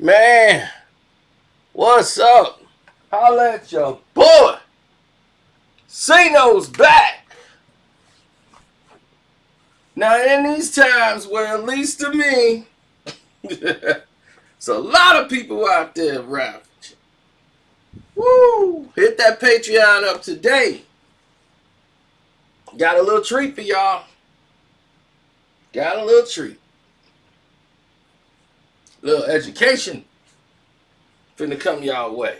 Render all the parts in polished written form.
Man, what's up? Holla at your boy. Cino's back. Now, in these times where, at least to me, it's a lot of people out there around. Woo! Hit that Patreon up today. Got a little treat for y'all. Got a little treat. Little education finna come y'all way.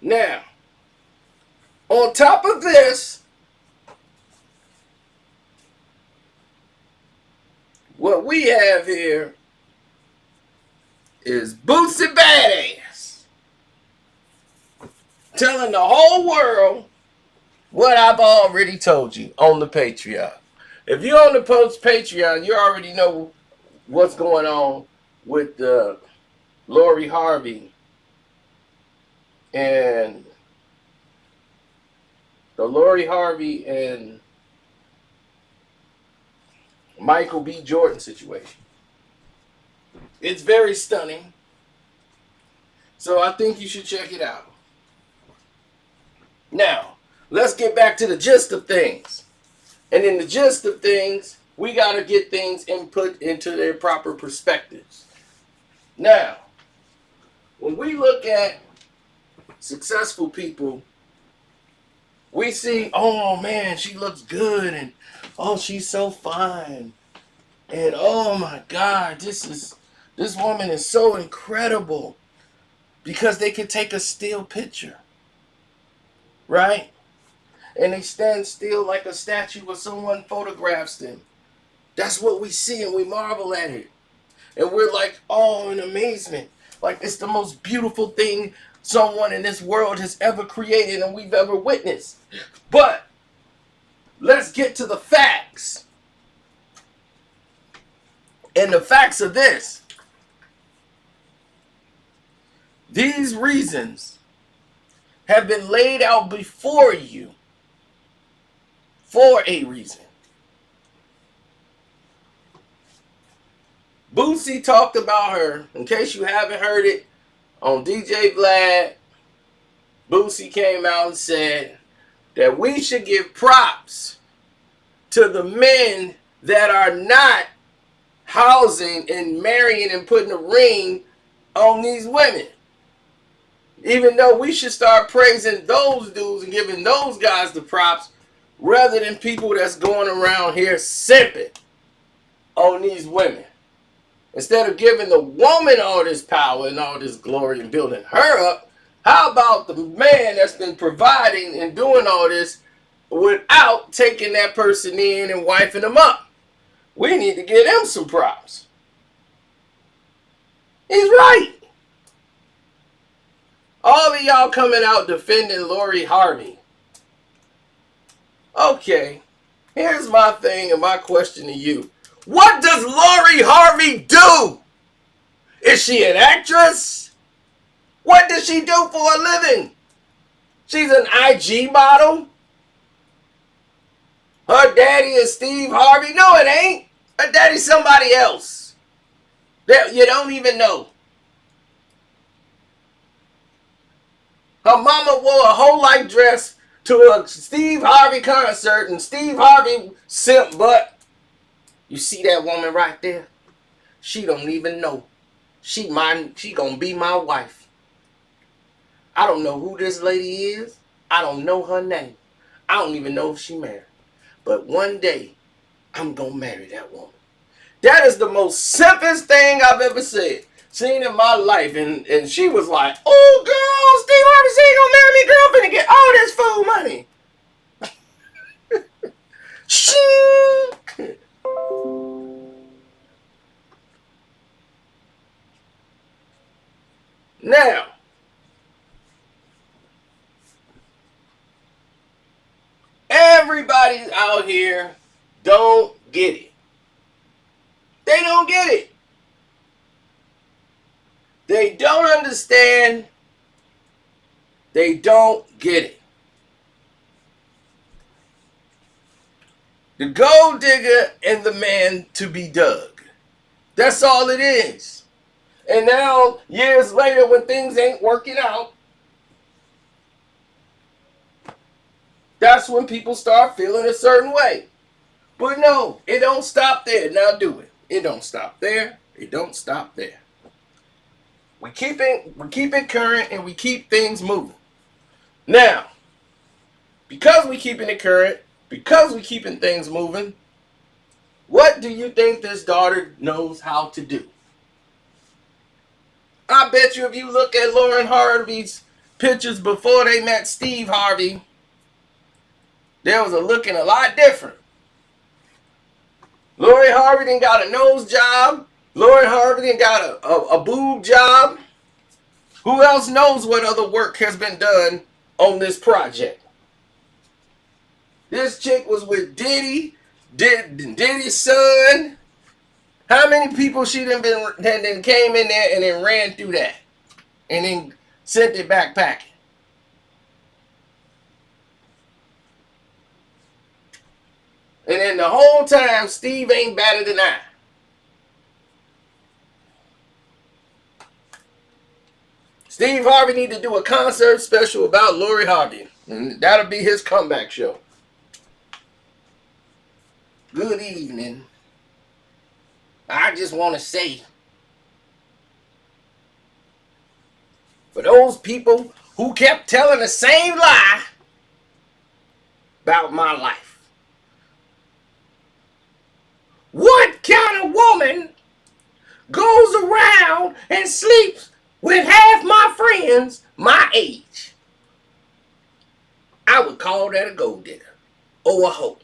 Now, on top of this, what we have here is Boosie Badass telling the whole world what I've already told you on the Patreon. If you're on the post Patreon, you already know what's going on with Lori Harvey and the Lori Harvey and Michael B. Jordan situation. It's very stunning. So I think you should check it out. Now, let's get back to the gist of things. And in the gist of things, we got to get things input into their proper perspectives. Now, when we look at successful people, we see, oh man, she looks good, and oh, she's so fine, and oh my God, this woman is so incredible, because they can take a still picture, right? And they stand still like a statue when someone photographs them. That's what we see, and we marvel at it. And we're like, oh, in amazement. Like, it's the most beautiful thing someone in this world has ever created and we've ever witnessed. But let's get to the facts. And the facts are this. These reasons have been laid out before you for a reason. Boosie talked about her, in case you haven't heard it, on DJ Vlad. Boosie came out and said that we should give props to the men that are not housing and marrying and putting a ring on these women. Even though we should start praising those dudes and giving those guys the props rather than people that's going around here simping on these women. Instead of giving the woman all this power and all this glory and building her up, how about the man that's been providing and doing all this without taking that person in and wifing them up? We need to give him some props. He's right. All of y'all coming out defending Lori Harvey. Okay, here's my thing and my question to you. What does Lori Harvey do? Is she an actress? What does she do for a living? She's an IG model? Her daddy is Steve Harvey? No, it ain't. Her daddy's somebody else that you don't even know. Her mama wore a whole life dress to a Steve Harvey concert, and Steve Harvey simp butt. You see that woman right there? She don't even know. She gonna be my wife. I don't know who this lady is. I don't know her name. I don't even know if she married. But one day, I'm gonna marry that woman. That is the most simplest thing I've ever seen in my life. And she was like, oh girl, Steve Harvey said he gonna marry me, girl, finna get all this food money. Now, everybody out here don't get it. They don't get it. They don't understand. They don't get it. The gold digger and the man to be dug. That's all it is. And now, years later, when things ain't working out, that's when people start feeling a certain way. But no, it don't stop there. Now do it. It don't stop there. It don't stop there. We keep it current and we keep things moving. Now, because we keeping it current, because we keeping things moving, what do you think this daughter knows how to do? I bet you if you look at Lauren Harvey's pictures before they met Steve Harvey, there was a looking a lot different. Lori Harvey done got a nose job. Lori Harvey done got a boob job. Who else knows what other work has been done on this project? This chick was with Diddy, Diddy's son. How many people she done came in there and then ran through that and then sent it back packing? And then the whole time, Steve ain't batted an eye. Steve Harvey need to do a concert special about Lori Harvey. And that'll be his comeback show. Good evening. I just want to say, for those people who kept telling the same lie about my life. What kind of woman goes around and sleeps with half my friends my age? I would call that a gold digger or a hoe.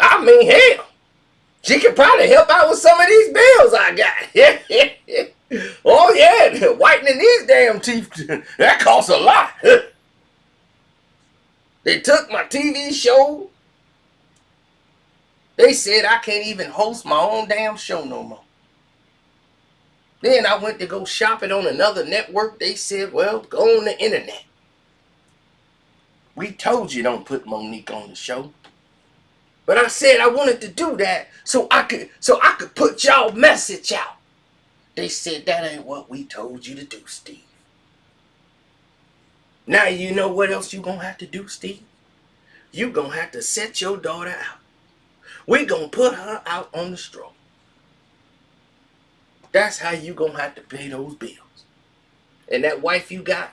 I mean, hell, she could probably help out with some of these bills I got. Oh yeah, whitening these damn teeth, that costs a lot. They took my TV show. They said I can't even host my own damn show no more. Then I went to go shop it on another network. They said, well, go on the internet. We told you don't put Monique on the show. But I said I wanted to do that so I could put y'all message out. They said that ain't what we told you to do, Steve. Now you know what else you gonna have to do, Steve? You gonna have to set your daughter out. We gonna put her out on the stroll. That's how you gonna have to pay those bills. And that wife you got,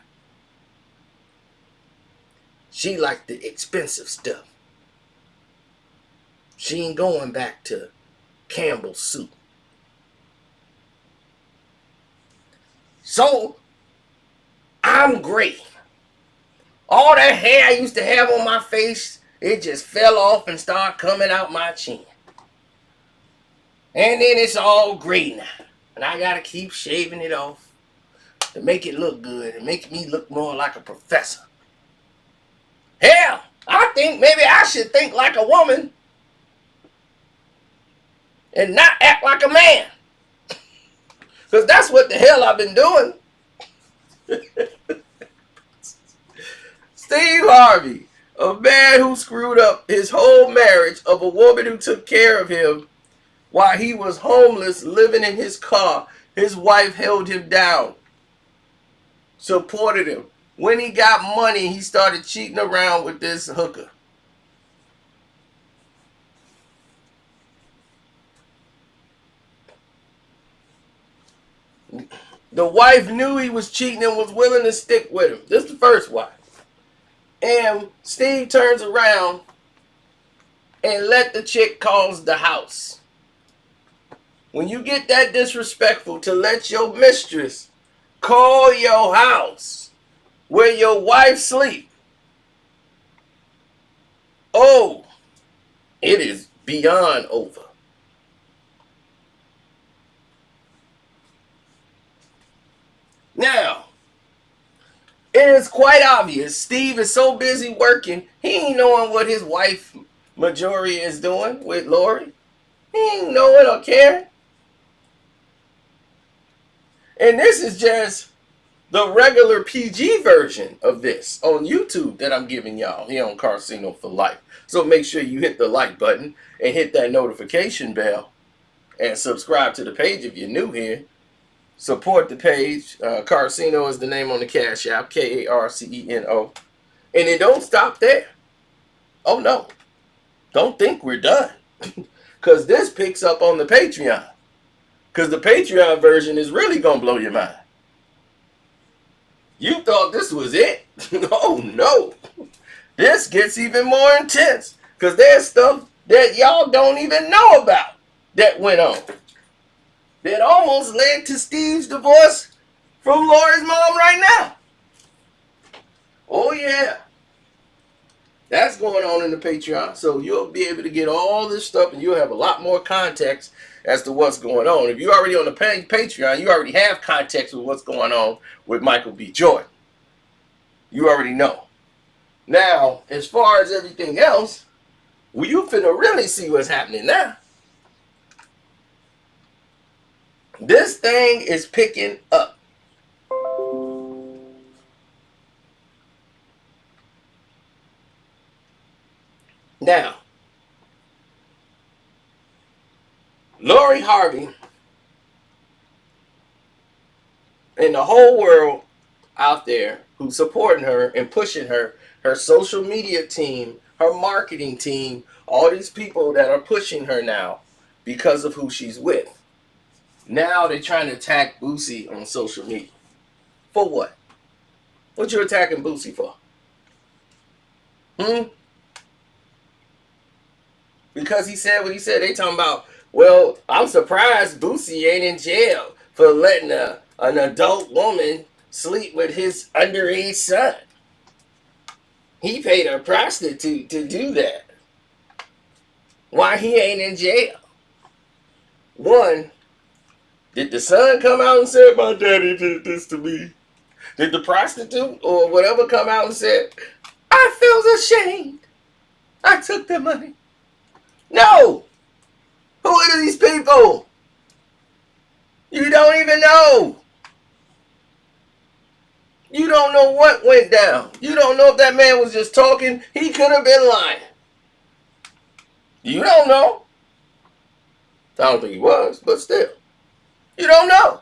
she like the expensive stuff. She ain't going back to Campbell's soup. So, I'm great. All that hair I used to have on my face, it just fell off and started coming out my chin. And then it's all gray now. And I gotta keep shaving it off to make it look good and make me look more like a professor. Hell, I think maybe I should think like a woman and not act like a man. Because that's what the hell I've been doing. Steve Harvey, a man who screwed up his whole marriage of a woman who took care of him while he was homeless, living in his car. His wife held him down, supported him. When he got money, he started cheating around with this hooker. The wife knew he was cheating and was willing to stick with him. This is the first wife. And Steve turns around and let the chick calls the house. When you get that disrespectful to let your mistress call your house where your wife sleep, oh, it is beyond over. Now, it is quite obvious Steve is so busy working, he ain't knowing what his wife, Majority, is doing with Lori. He ain't knowing or caring. And this is just the regular PG version of this on YouTube that I'm giving y'all here on Carcino for Life. So make sure you hit the like button and hit that notification bell and subscribe to the page if you're new here. Support the page. Carcino is the name on the Cash App, Karceno. And it don't stop there. Oh no, don't think we're done. Because this picks up on the Patreon. Because the Patreon version is really going to blow your mind. You thought this was it? Oh no. This gets even more intense. Because there's stuff that y'all don't even know about that went on. That almost led to Steve's divorce from Lori's mom right now. Oh yeah. That's going on in the Patreon. So you'll be able to get all this stuff and you'll have a lot more context as to what's going on. If you're already on the Patreon, you already have context with what's going on with Michael B. Jordan. You already know. Now, as far as everything else, well, you finna really see what's happening now. This thing is picking up. Now, Lori Harvey and the whole world out there who's supporting her and pushing her, her social media team, her marketing team, all these people that are pushing her now because of who she's with. Now they're trying to attack Boosie on social media. For what? What you attacking Boosie for? Because he said what he said. They talking about, well, I'm surprised Boosie ain't in jail for letting an adult woman sleep with his underage son. He paid a prostitute to do that. Why he ain't in jail? One, did the son come out and say, my daddy did this to me? Did the prostitute or whatever come out and said, I feel ashamed. I took the money. No. Who are these people? You don't even know. You don't know what went down. You don't know if that man was just talking. He could have been lying. You don't know. I don't think he was, but still. You don't know.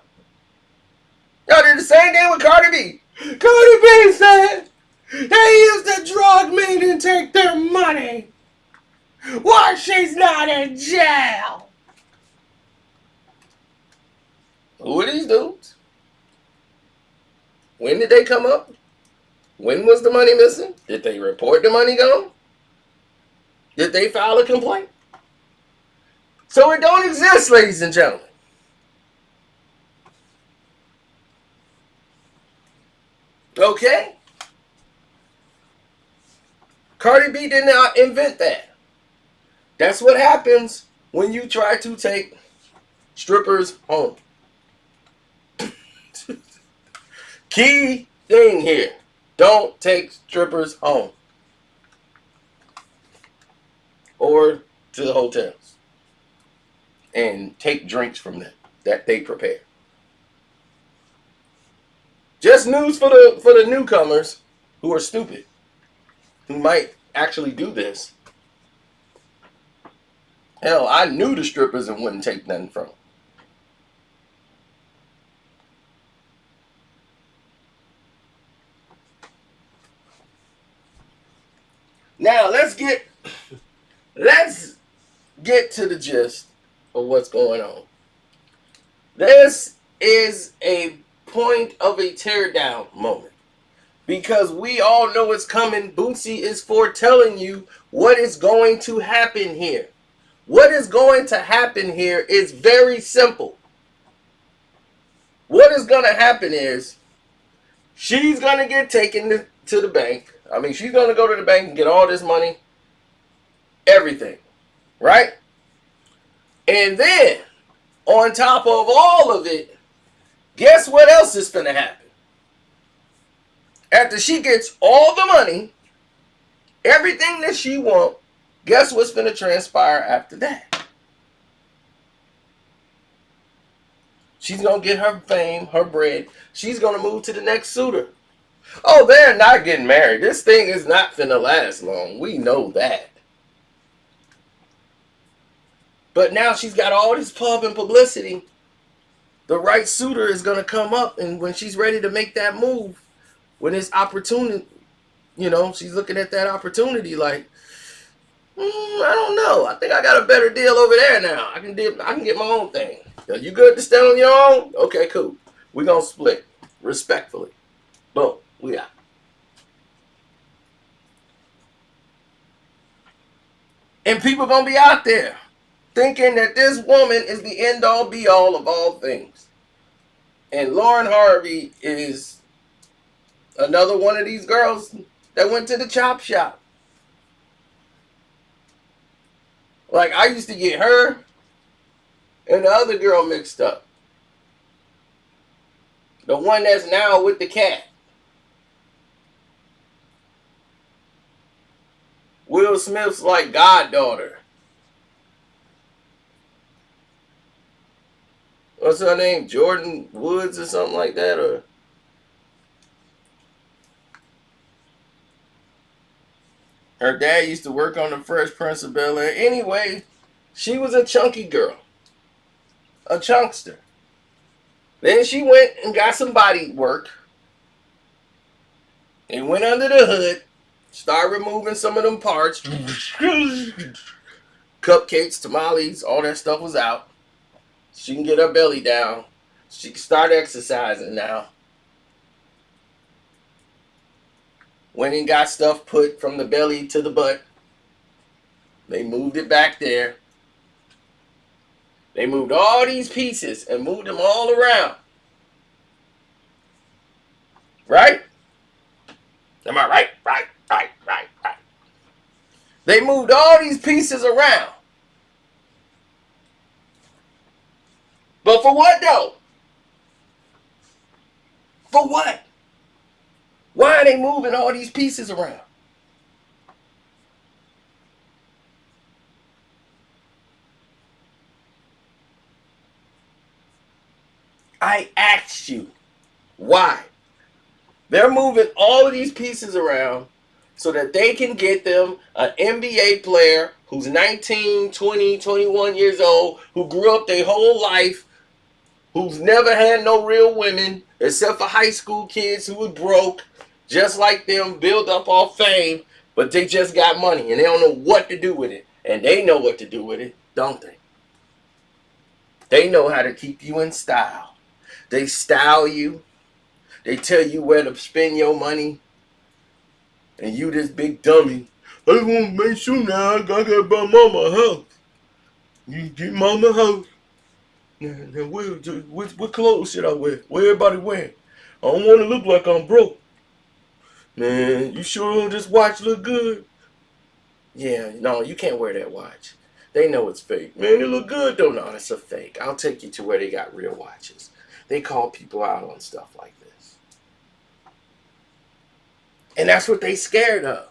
Y'all did the same thing with Cardi B. Cardi B said they used to drug me to take their money. Why she's not in jail? Who are these dudes? When did they come up? When was the money missing? Did they report the money gone? Did they file a complaint? So it don't exist, ladies and gentlemen. Okay? Cardi B did not invent that. That's what happens when you try to take strippers home. Key thing here. Don't take strippers home. Or to the hotels. And take drinks from them that they prepare. Just news for the newcomers who are stupid. Who might actually do this. Hell, I knew the strippers and wouldn't take nothing from them. Now let's get to the gist of what's going on. This is a point of a teardown moment. Because we all know it's coming. Boosie is foretelling you what is going to happen here. What is going to happen here is very simple. What is going to happen is she's going to get taken to the bank. I mean, she's going to go to the bank and get all this money. Everything. Right? And then, on top of all of it, guess what else is going to happen? After she gets all the money, everything that she wants, guess what's going to transpire after that? She's going to get her fame, her bread. She's going to move to the next suitor. Oh, they're not getting married. This thing is not going to last long. We know that. But now she's got all this pub and publicity. The right suitor is going to come up, and when she's ready to make that move, when it's opportunity, she's looking at that opportunity like, I don't know. I think I got a better deal over there now. I can get my own thing. You good to stand on your own? Okay, cool. We're going to split respectfully. Boom. We out. And people going to be out there thinking that this woman is the end-all, be-all of all things. And Lauren Harvey is another one of these girls that went to the chop shop. Like, I used to get her and the other girl mixed up. The one that's now with the cat. Will Smith's like goddaughter. What's her name? Jordan Woods or something like that? Or her dad used to work on the Fresh Prince of Bel-Air. Anyway, she was a chunky girl. A chunkster. Then she went and got some body work. And went under the hood. Started removing some of them parts. Cupcakes, tamales, all that stuff was out. She can get her belly down. She can start exercising now. Went and got stuff put from the belly to the butt. They moved it back there. They moved all these pieces and moved them all around. Right? Am I right? Right. They moved all these pieces around. But for what though? For what? Why are they moving all these pieces around? I asked you. Why? They're moving all of these pieces around so that they can get them an NBA player who's 19, 20, 21 years old, who grew up their whole life, who's never had no real women, except for high school kids who were broke, just like them, build up off fame, but they just got money and they don't know what to do with it. And they know what to do with it, don't they? They know how to keep you in style. They style you. They tell you where to spend your money. And you this big dummy. I want to make sure now I gotta buy mama a house. You get mama a house. Now what clothes should I wear? What everybody wearing? I don't want to look like I'm broke. Man, you sure this watch look good? Yeah, no, you can't wear that watch. They know it's fake. Man, it look good though. No, it's a fake. I'll take you to where they got real watches. They call people out on stuff like this. And that's what they scared of.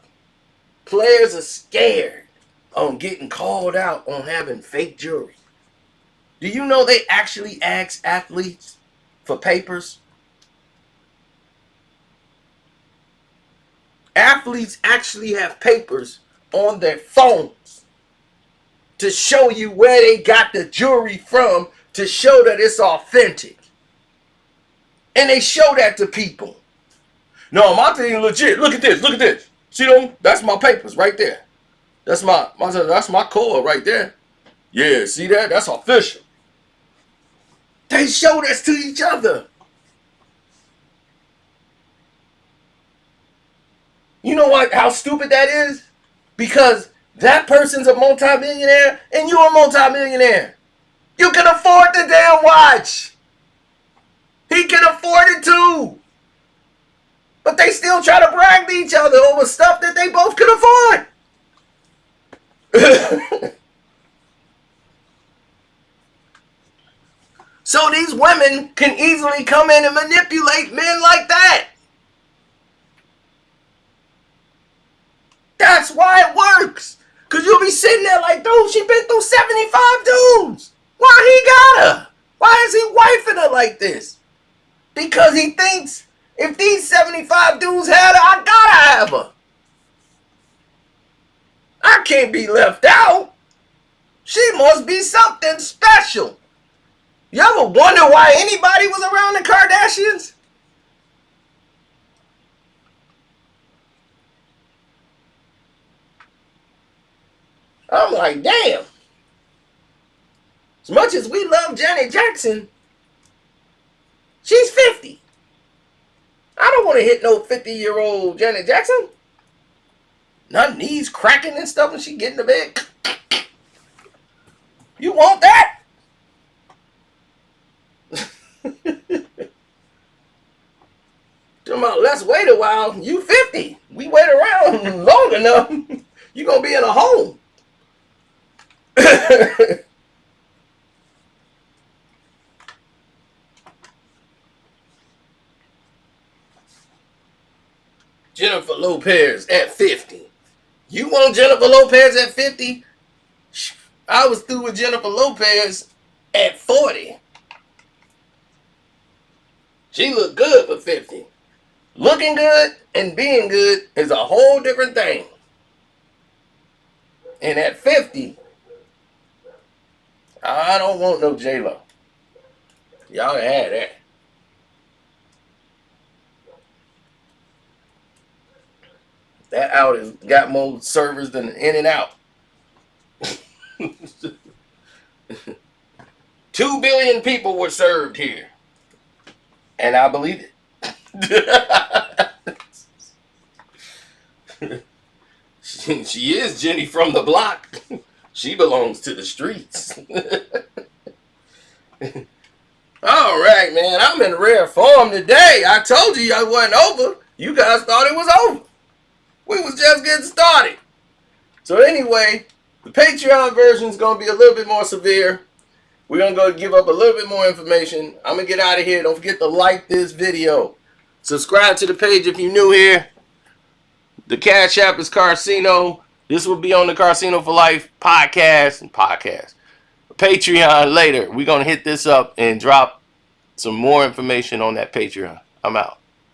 Players are scared on getting called out on having fake jewelry. Do you know they actually ask athletes for papers? Athletes actually have papers on their phones to show you where they got the jewelry from, to show that it's authentic. And they show that to people. No, my thing is legit. Look at this. Look at this. See them? That's my papers right there. That's my core right there. Yeah, see that? That's official. They show this to each other. You know what? How stupid that is? Because that person's a multimillionaire and you're a multimillionaire. You can afford the damn watch. He can afford it too. But they still try to brag to each other over stuff that they both could afford. So these women can easily come in and manipulate men like that. That's why it works. Because you'll be sitting there like, dude, she been through 75 dudes. Why he got her? Why is he wifing her like this? Because he thinks if these 75 dudes had her, I gotta have her. I can't be left out. She must be something special. You ever wonder why anybody was around the Kardashians? I'm like, damn. As much as we love Janet Jackson, she's 50. I don't want to hit no 50-year-old Janet Jackson. Her knees cracking and stuff when she get in the bed. You want that? Talking about, let's wait a while. You 50. We wait around long enough. You gonna be in a home. Jennifer Lopez at 50. You want Jennifer Lopez at 50? I was through with Jennifer Lopez at 40. She looked good for 50. Looking good and being good is a whole different thing. And at 50, I don't want no J-Lo. Y'all can have that. That out has got more servers than In-N-Out. 2 billion people were served here. And I believe it. She is Jenny from the block. She belongs to the streets. All right, man. I'm in rare form today. I told you I wasn't over. You guys thought it was over. We was just getting started. So anyway, the Patreon version is going to be a little bit more severe. We're going to go give up a little bit more information. I'm going to get out of here. Don't forget to like this video. Subscribe to the page if you're new here. The Cash App is Carcino. This will be on the Carcino for Life podcast. Patreon later. We're going to hit this up and drop some more information on that Patreon. I'm out.